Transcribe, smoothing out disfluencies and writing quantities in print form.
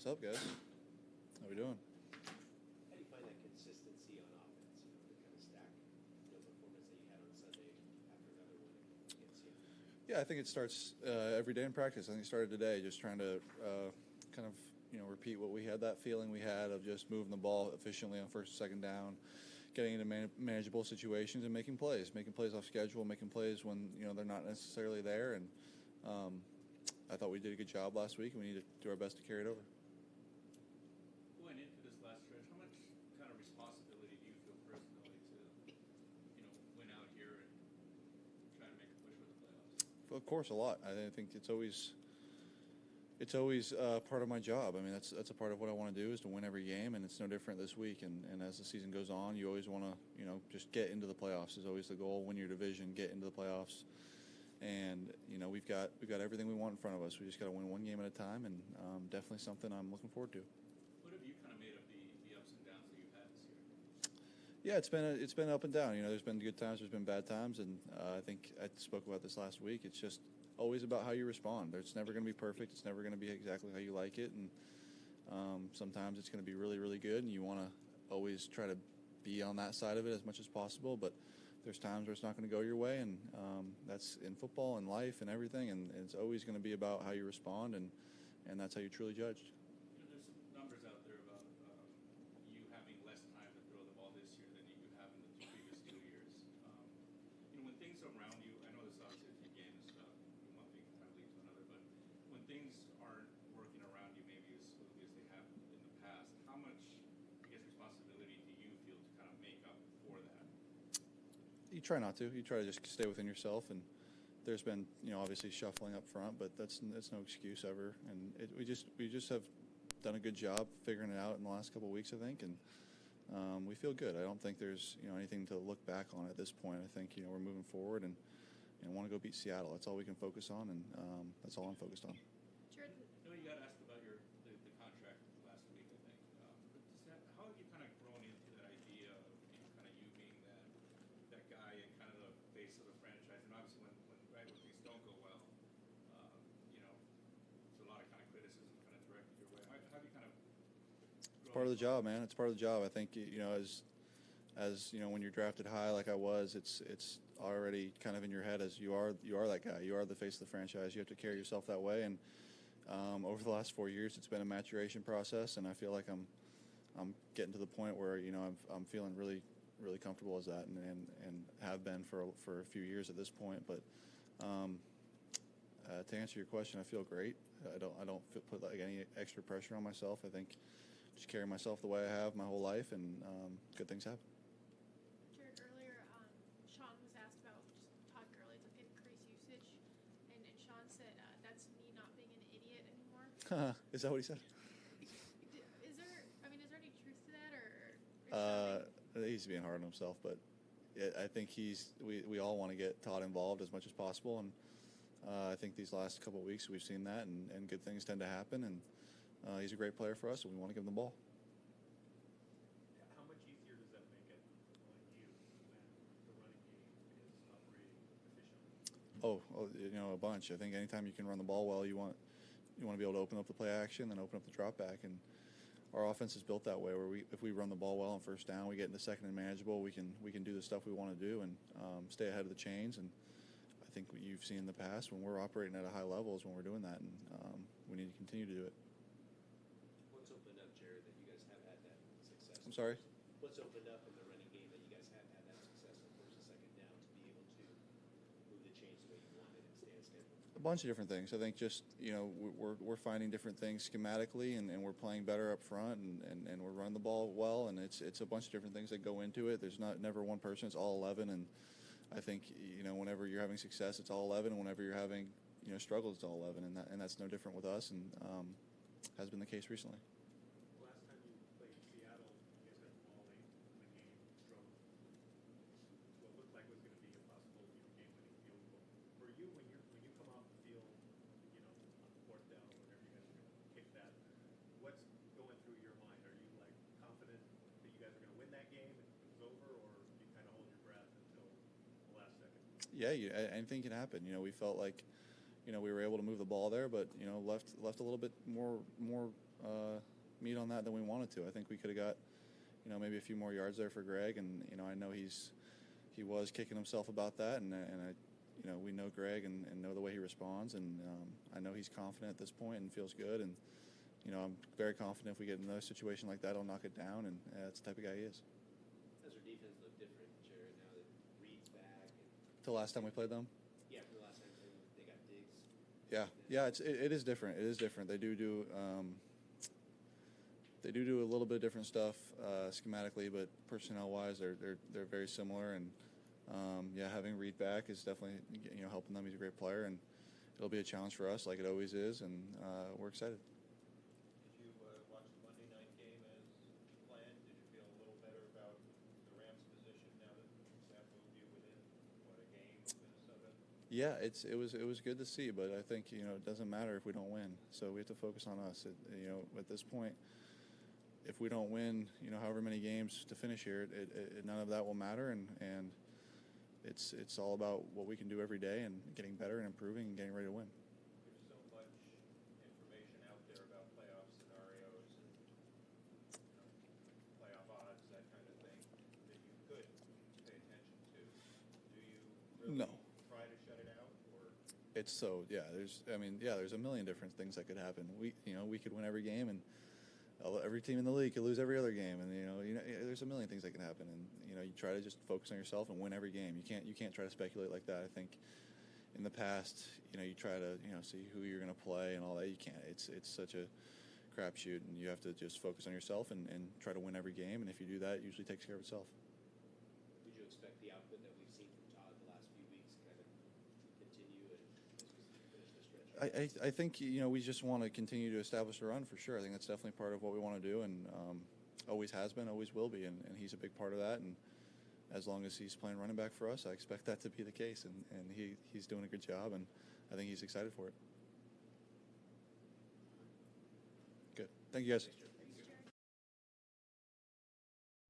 up, guys? How we doing? How do you find that consistency on offense, to kind of stack the performance that you had on Sunday after another one against Seattle? Yeah, I think it starts every day in practice. I think it started today, just trying to kind of repeat what we had, that feeling we had of just moving the ball efficiently on first and second down, getting into manageable situations and making plays off schedule, making plays when they're not necessarily there. And I thought we did a good job last week, and we need to do our best to carry it over. Going into this last stretch, how much kind of responsibility do you feel personally to, win out here and try to make a push for the playoffs? Of course, a lot. I think it's always part of my job. I mean, that's a part of what I want to do, is to win every game, and it's no different this week. And as the season goes on, you always want to, just get into the playoffs is always the goal. Win your division, get into the playoffs. And we've got everything we want in front of us. We just got to win one game at a time, and definitely something I'm looking forward to. What have you kind of made of the ups and downs that you've had this year? Yeah, it's been up and down. There's been good times, there's been bad times, and I think I spoke about this last week. It's just always about how you respond. It's never going to be perfect. It's never going to be exactly how you like it, and sometimes it's going to be really, really good, and you want to always try to be on that side of it as much as possible. But there's times where it's not going to go your way, and that's in football and life and everything, and it's always going to be about how you respond, and that's how you're truly judged. There's some numbers out there about you having less time to throw the ball this year than you have in the previous 2 years. When things are around you, I know this obviously a few games, one thing kind of leads to another, but when things aren't working around you maybe as smoothly as they have in the past, how much, responsibility do you feel to kind of make up for that? You try not to. You try to just stay within yourself, and there's been, obviously shuffling up front, but that's no excuse ever. And we just have done a good job figuring it out in the last couple of weeks, I think, and we feel good. I don't think there's anything to look back on at this point. I think we're moving forward and want to go beat Seattle. That's all we can focus on, and that's all I'm focused on. Jared, I know you got asked about the contract last week, I think. But how have you kind of grown into that idea of kind of you being that guy and kind of the face of the franchise? And obviously when things don't go well, there's a lot of kind of criticism kind of directed your way. How have you kind of? It's part of the job, man. It's part of the job. I think as when you're drafted high like I was, it's already kind of in your head as you are that guy. You are the face of the franchise. You have to carry yourself that way. And over the last 4 years, it's been a maturation process, and I feel like I'm getting to the point where I'm feeling really, really comfortable as that, and have been for a few years at this point. But to answer your question, I feel great. I don't put like any extra pressure on myself. I think just carry myself the way I have my whole life, and good things happen. Jared, earlier, Sean was asked about just Todd Gurley's increased usage, and Sean said that's me not being an idiot anymore. Is that what he said? Is there any truth to that, or he's being hard on himself, but I think we all want to get Todd involved as much as possible, and I think these last couple of weeks we've seen that, and good things tend to happen, and he's a great player for us, and we want to give him the ball. How much easier does that make it on you when the running game is operating efficiently? A bunch. I think anytime you can run the ball well, you want to be able to open up the play action, then open up the drop back, and our offense is built that way, where if we run the ball well on first down, we get into second and manageable, we can do the stuff we want to do and stay ahead of the chains. And I think what you've seen in the past, when we're operating at a high level, is when we're doing that, and we need to continue to do it. What's opened up, Jared, that you guys have had that success? I'm sorry? What's opened up in the running game that you guys have had that success on first and second down to be able to move the chains the way you wanted and stay on schedule? A bunch of different things. I think just, we're finding different things schematically, and we're playing better up front, and we're running the ball well, and it's a bunch of different things that go into it. There's never one person. It's all 11, and I think, whenever you're having success, it's all 11, and whenever you're having, struggles, it's all 11, and that's no different with us, and has been the case recently. Last time you played Seattle, you guys got the ball late in the game, struggled. What looked like was going to be a possible game-winning field goal. For you, when you come off the field, on the fourth down, whenever you guys are going to kick that, what's going through your mind? Are you confident that you guys are going to win that game and it was over, or do you kind of hold your breath until the last second? Yeah, anything can happen. We felt like, we were able to move the ball there, but left a little bit more meat on that than we wanted to. I think we could have got maybe a few more yards there for Greg, and I know he was kicking himself about that, and we know Greg and know the way he responds, and I know he's confident at this point and feels good, and I'm very confident if we get in another situation like that, he'll knock it down, and that's the type of guy he is. Does our defense look different, Jared, now that Reed's back? The last time we played them? Yeah, from the last time they got Diggs. Yeah, it is different. It is different. They do a little bit different stuff schematically, but personnel-wise, they're very similar. And having Reed back is definitely helping them. He's a great player, and it'll be a challenge for us, like it always is. And we're excited. Did you watch the Monday night game as planned? Did you feel a little better about the Rams' position now that Sam moved you within a game of Minnesota? Yeah, it was good to see, but I think it doesn't matter if we don't win. So we have to focus on us. At this point, if we don't win, however many games to finish here, none of that will matter, and it's all about what we can do every day and getting better and improving and getting ready to win. There's so much information out there about playoff scenarios and playoff odds, that kind of thing, that you could pay attention to. Do you really No. try to shut it out, or? There's a million different things that could happen. We could win every game, and every team in the league could lose every other game, and there's a million things that can happen, and you try to just focus on yourself and win every game. You can't try to speculate like that. I think in the past, you try to see who you're going to play and all that. You can't. It's such a crapshoot, and you have to just focus on yourself and try to win every game. And if you do that, it usually takes care of itself. Would you expect the output that we've seen from Todd the last few weeks kind of continue and as we finish the stretch? I think we just want to continue to establish the run for sure. I think that's definitely part of what we want to do, and always has been, always will be, and he's a big part of that. And as long as he's playing running back for us, I expect that to be the case, and he's doing a good job, and I think he's excited for it. Good. Thank you, guys.